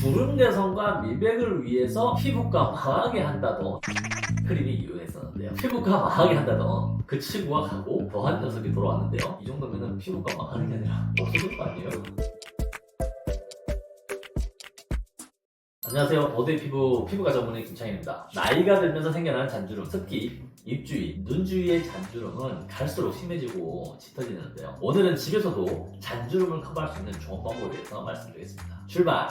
주름 개선과 미백을 위해서 피부가 망하게 한다던 크림이 유행했었는데요. 피부가 망하게 한다던 그 친구가 가고 더한 녀석이 돌아왔는데요. 이 정도면은 피부가 망하는 게 아니라 없어질 거 아니에요? 안녕하세요. 모델 피부과 전문의 김창입니다. 나이가 들면서 생겨나는 잔주름, 특히 입 주위, 눈 주위의 잔주름은 갈수록 심해지고 짙어지는데요. 오늘은 집에서도 잔주름을 커버할 수 있는 좋은 방법에 대해서 말씀드리겠습니다. 출발!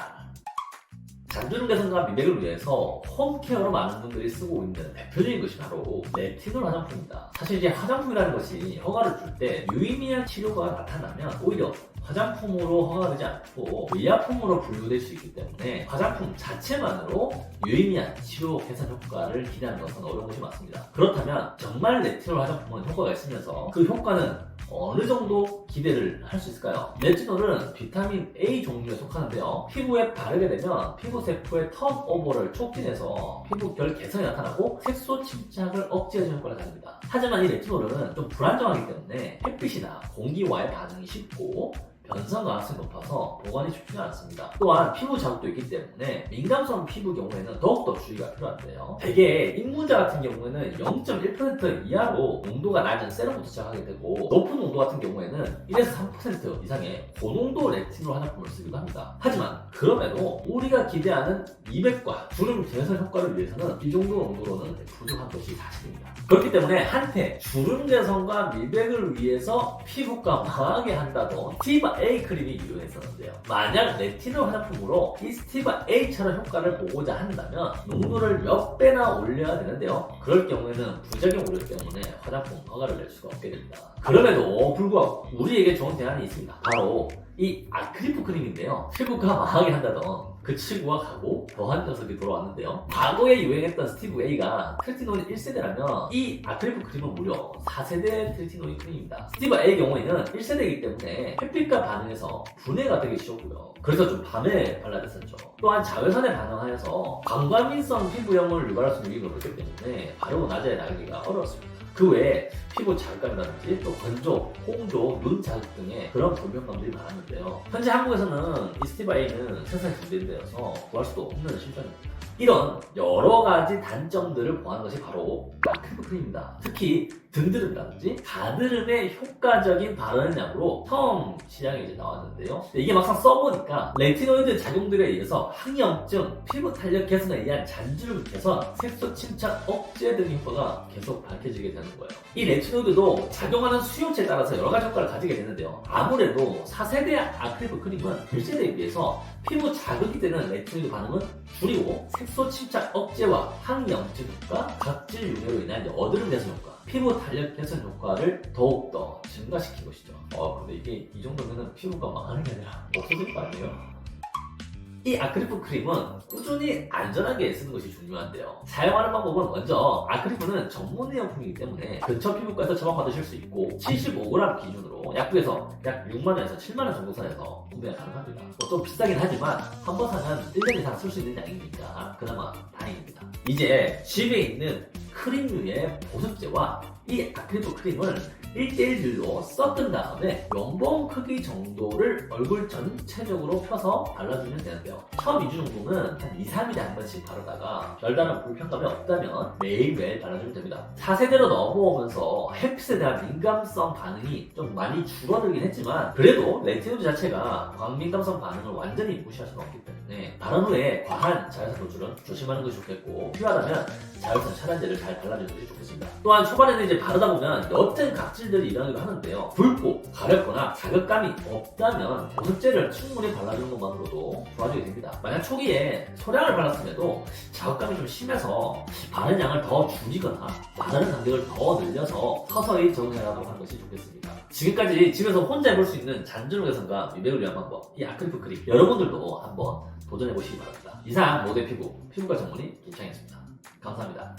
잔주름 개선과 미백을 위해서 홈케어로 많은 분들이 쓰고 있는 대표적인 것이 바로 레티놀 화장품입니다. 사실 이제 화장품이라는 것이 허가를 줄 때 유의미한 치료가 나타나면 오히려 화장품으로 허가되지 않고 의약품으로 분류될 수 있기 때문에 화장품 자체만으로 유의미한 치료 개선 효과를 기대하는 것은 어려운 것이 맞습니다. 그렇다면 정말 레티놀 화장품은 효과가 있으면서 그 효과는 어느 정도 기대를 할 수 있을까요? 레티놀은 비타민 A 종류에 속하는데요. 피부에 바르게 되면 피부 세포의 턴오버를 촉진해서 피부 결 개선이 나타나고 색소 침착을 억제해주는 효과를 가집니다. 하지만 이 레티놀은 좀 불안정하기 때문에 햇빛이나 공기와의 반응이 쉽고 변성 가능성이 높아서 보관이 쉽지가 않습니다. 또한 피부 자극도 있기 때문에 민감성 피부 경우에는 더욱더 주의가 필요한데요. 대개 입문자 같은 경우에는 0.1% 이하로 농도가 낮은 세럼부터 시작하게 되고 높은 농도 같은 경우에는 1에서 3% 이상의 고농도 레티놀 화장품을 쓰기도 합니다. 하지만 그럼에도 우리가 기대하는 미백과 주름 개선 효과를 위해서는 이 정도 농도로는 부족한 것이 사실입니다. 그렇기 때문에 한때 주름 개선과 미백을 위해서 피부가 망하게 한다던 스티바 A 크림이 유행했었는데요. 만약 레티놀 화장품으로 이 스티바 A처럼 효과를 보고자 한다면 농도를 몇 배나 올려야 되는데요. 그럴 경우에는 부작용 우려 때문에 화장품 허가를 낼 수가 없게 됩니다. 그럼에도 불구하고 우리에게 좋은 대안이 있습니다. 바로 이 아크릴프 크림인데요. 피부가 망하게 한다던 그 친구가 가고 더한 녀석이 돌아왔는데요. 과거에 유행했던 스티브 A가 트리티놀 1세대라면 이 아크릴프 크림은 무려 4세대 트리티놀 크림입니다. 스티브 A의 경우에는 1세대이기 때문에 햇빛과 반응해서 분해가 되기 쉬웠고요. 그래서 좀 밤에 발라야 됐었죠. 또한 자외선에 반응하여서 광과민성 피부염을 유발할 수 있는 위험이 있기 때문에 바르고 낮에 나가기가 어려웠습니다. 그 외에 피부 자극감이라든지 또 건조, 홍조, 눈 자극 등의 그런 불편감들이 많았는데요. 현재 한국에서는 이 스티바 A는 생산이 중단되어서 구할 수도 없는 실정입니다. 이런 여러 가지 단점들을 보완한 것이 바로 아크릴프 크림입니다. 특히 등드름이라든지 가드름에 효과적인 발효량으로 처음 시장에 이제 나왔는데요. 이게 막상 써보니까 레티노이드 작용들에 의해서 항염증, 피부 탄력 개선에 의한 잔주름 개선, 색소 침착 억제 등의 효과가 계속 밝혀지게 되는 거예요. 이 레티노이드도 작용하는 수용체에 따라서 여러 가지 효과를 가지게 되는데요. 아무래도 4세대 아크릴프 크림은 1세대에 비해서 피부 자극이 되는 레티노이드 반응은 줄이고 색소 침착 억제와 항염증 효과, 각질 유해로 인한 여드름 개선 효과, 피부 탄력 개선 효과를 더욱더 증가시킨 것이죠. 근데 이게 이 정도면 피부가 망하는 게 아니라 없어질 거 아니에요? 이 아크릴프 크림은 꾸준히 안전하게 쓰는 것이 중요한데요. 사용하는 방법은 먼저 아크릴프는 전문 의약품이기 때문에 근처 피부과에서 처방받으실 수 있고 75g 기준으로 약국에서 약 6만원에서 7만원 정도 선에서 구매가 가능합니다. 좀 비싸긴 하지만 한 번 사면 1년 이상 쓸 수 있는 양이니까 그나마 다행입니다. 이제 집에 있는 크림류의 보습제와 이 아크릴프 크림을 1:1로 섞은 다음에 면봉 크기 정도를 얼굴 전체적으로 펴서 발라주면 되는데요. 처음 2주 정도는 한 2-3일에 한 번씩 바르다가 별다른 불편감이 없다면 매일매일 발라주면 됩니다. 4세대로 넘어오면서 햇빛에 대한 민감성 반응이 좀 많이 줄어들긴 했지만 그래도 레티노이드 자체가 광민감성 반응을 완전히 무시할 수는 없기 때문에 바른 후에 과한 자외선 노출은 조심하는 것이 좋겠고 필요하다면 자외선 차단제를 잘 발라주는 것이 좋겠습니다. 또한 초반에는 이제 바르다 보면 옅은 각질들이 일어나기도 하는데요. 붉고 가렵거나 자극감이 없다면 보습제를 충분히 발라주는 것만으로도 좋아지게 됩니다. 만약 초기에 소량을 발랐음에도 자극감이 좀 심해서 바른 양을 더 줄이거나 바르는 간격을 더 늘려서 서서히 적응해가도록 하는 것이 좋겠습니다. 지금까지 집에서 혼자 해볼 수 있는 잔주름 개선과 미백을 위한 방법, 이 아크릴프 크림 여러분들도 한번 도전해보시기 바랍니다. 이상 모델 피부과 전문의 김창이었습니다. 감사합니다.